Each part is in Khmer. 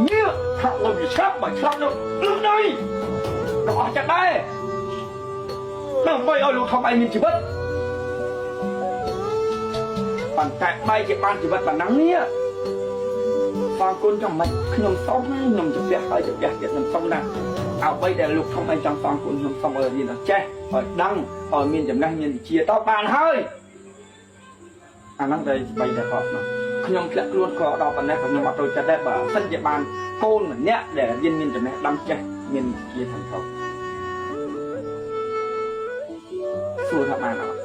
នេះថាលោកវាឆ្លាប់បើឆ្លាប់នោះលឺនេះដល់អស់ចិត្តដែរដើម្បីឲ្យលោកធំឯងមានជីវិតប៉ុន្តែបែរជាបានជីវិតប៉ុណ្ណឹងនេះបងគុណចាំមិនខ្ញុំសុំខ្ញុំជម្រះហើយជម្រះទៀតខ្ញុំសុំណាអ្វីដែលលោកធំឯងចង់បងគុណខ្ញុំសុំឲ្យរៀនឲ្យចេះឲ្យដឹងឲ្យមានចំណេះមានវិជ្ជាតបានហើយអាហ្នឹងតែបីតែខុសនោះខ្ញុំធ្លាក់ខ្លួនក៏ដល់ប៉ុណ្ណេះខ្ញុំអត់ចូលចិត្តដែរបើសិនជាបានកូនម្នាក់ដែលរៀនមានចំណេះដឹងចេះមានវិជ្ជាធំធំសួរថាបានអត់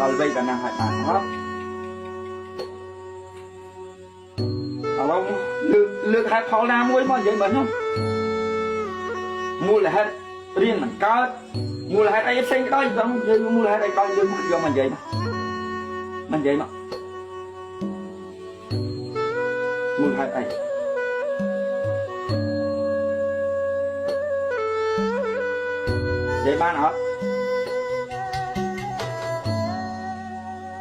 ដល់វ័យប៉ុណ្ណាហើយបានអត់ឥឡូវលើកហេតុផលណាមួយមកនិយាយមើលខ្ញុំមូលហេតុរៀនមិនកើតមូលហេតុអីផ្សេងក៏ដោយខ្ញុំនិយាយមូលហេតុអីក៏យើងយកមកនិយាយមកនិយាយមកមូលហេតុអីនិយាយបានអត់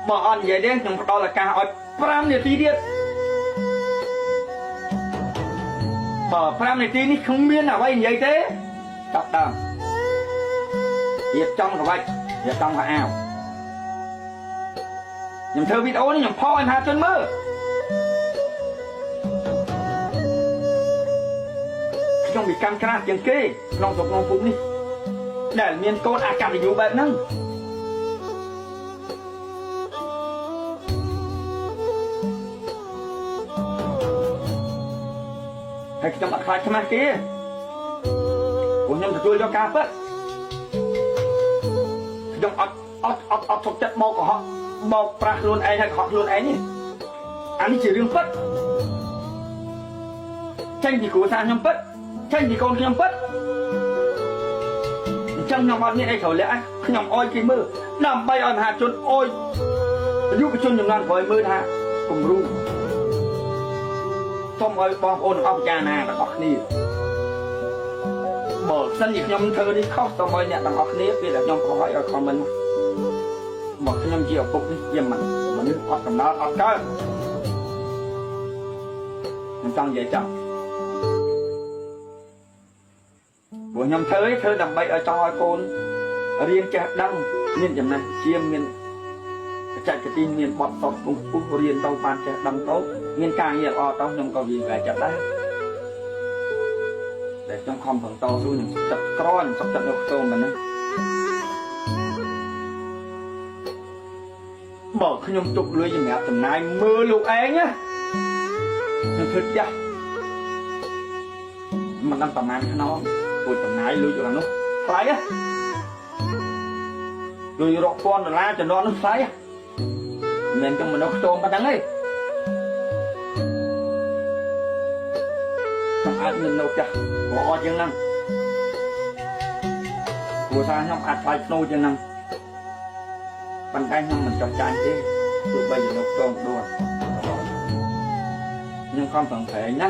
បើអត់និយាយទេខ្ញុំផ្ដល់ឱកាសឲ្យ5នាទីទៀតបើ5នាទីនេះគ្មានអ្វីនិយាយទេចាប់ដើមរៀបចំក្បាច់រៀបចំខោអាវខ្ញុំធ្វើវីដេអូនេះខ្ញុំផុសឲ្យមហាជនមើលខ្ញុំវិកម្មក្រាស់ជាងគេក្នុងស្រុកក្នុងភូមិនេះដែលមានកូនអកតញ្ញូបែបហ្នឹងហើយខ្ញុំអត់ខ្លាចខ្មាស់គេព្រោះខ្ញុំទទួលយកការពិតខ្ញុំអត់ទុកចិត្តបោកកុហកបោកប្រាស់ខ្លួនឯងហើយកុហកខ្លួនឯងនេះអានេះជារឿងពិតចេញពីគ្រួសារខ្ញុំពិតចេញពីកូនខ្ញុំពិតអញ្ចឹងខ្ញុំអត់មានអីត្រូវលាក់ខ្ញុំអោយគេមើលដើម្បីឲ្យមហាជនអោយយុវជនចំនួនក្រោយមើលថាគំរូសូមឲ្យបងប្អូនអស់ពិចារណាទាំងអស់គ្នាបើសិនជាខ្ញុំធ្វើនេះខុសសូមឲ្យអ្នកទាំងអស់គ្នាពេលដែលខ្ញុំបង្ហាញឲ្យខមមិនមកខ្ញុំជាឪពុកនេះជាមនុស្សអត់កំណត់អត់កើតខ្ញុំចង់និយាយចាំព្រោះខ្ញុំធ្វើដើម្បីឲ្យចង់ឲ្យកូនរៀនចេះដឹងមានចំណេះជាមានបច្ចេកទេសមានបទសោតពុះរៀនទៅបានចេះដឹងទៅមានការងារល្អទៅខ្ញុំក៏វាប្រែចិត្តដែរដែលខ្ញុំខំប្រឹងតស៊ូខ្ញុំចិត្តក្រញសុខចិត្តយកខ្ទមប៉ុណ្ណឹងបើខ្ញុំទុកលុយសម្រាប់ចំណាយមើលលោកឯងណាខ្ញុំធ្វើចាស់មិនដឹងប្រហែលខ្នងពួយចំណាយលុយរបស់នោះថ្លៃណាលុយរាប់ពាន់ដុល្លារចំនួននោះថ្លៃមិនទាំងមនុស្សខ្ទមប៉ុណ្ណឹងទេអាចមាននៅចាស់ល្អជាងហ្នឹងព្រោះថាខ្ញុំអាចថ្លៃធ្នូជាងហ្នឹងប៉ុន្តែខ្ញុំមិនចោះចាញ់ទេទោះបីជានៅខ្ទមដួលខ្ញុំខំប្រឹងប្រែងណា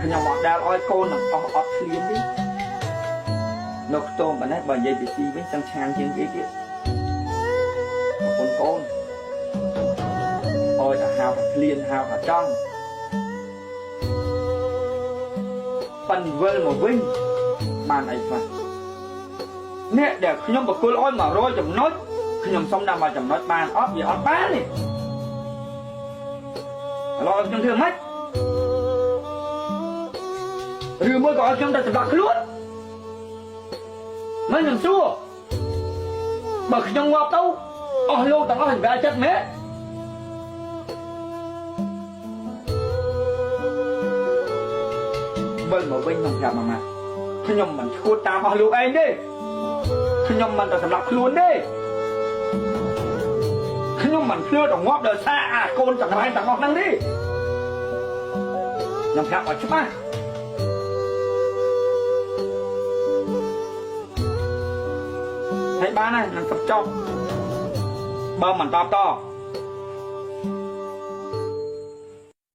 ខ្ញុំអត់ដែលឲ្យកូននឹងអស់អត់ឃ្លានទេនៅខ្ទមប៉ុណ្ណេះបើនិយាយពីទីវិញចង់ឆានជាងគេទៀតអរគុណកូនអើយថាហៅថាឃ្លានហៅថាចង់ប៉ិនវិលមកវិញបានអីខ្លះអ្នកដែលខ្ញុំបកគលឲ្យ100ចំណុចខ្ញុំសុំដល់1ចំណុចបានអត់វាអត់បានទេឥឡូវខ្ញុំធ្វើម៉េចឬមួយក៏ឲ្យខ្ញុំទៅសម្រាប់ខ្លួនមិនខ្ញុំសួរបើខ្ញុំងាប់ទៅអស់លោកទាំងអស់សម្រាប់ចិត្តមែនបើមកវិញខ្ញុំប្រាប់ម៉ាខ្ញុំមិនឈួតតាមអស់លោកឯងទេខ្ញុំមិនទៅសម្រាប់ខ្លួនទេខ្ញុំមិនភ្លឺដល់ងាប់ដល់សារអាកូនទាំងហ្នឹងទាំងអស់ហ្នឹងទេខ្ញុំប្រាប់ឲ្យច្បាស់ហើយបានហើយខ្ញុំសុំចប់បើមិនតបត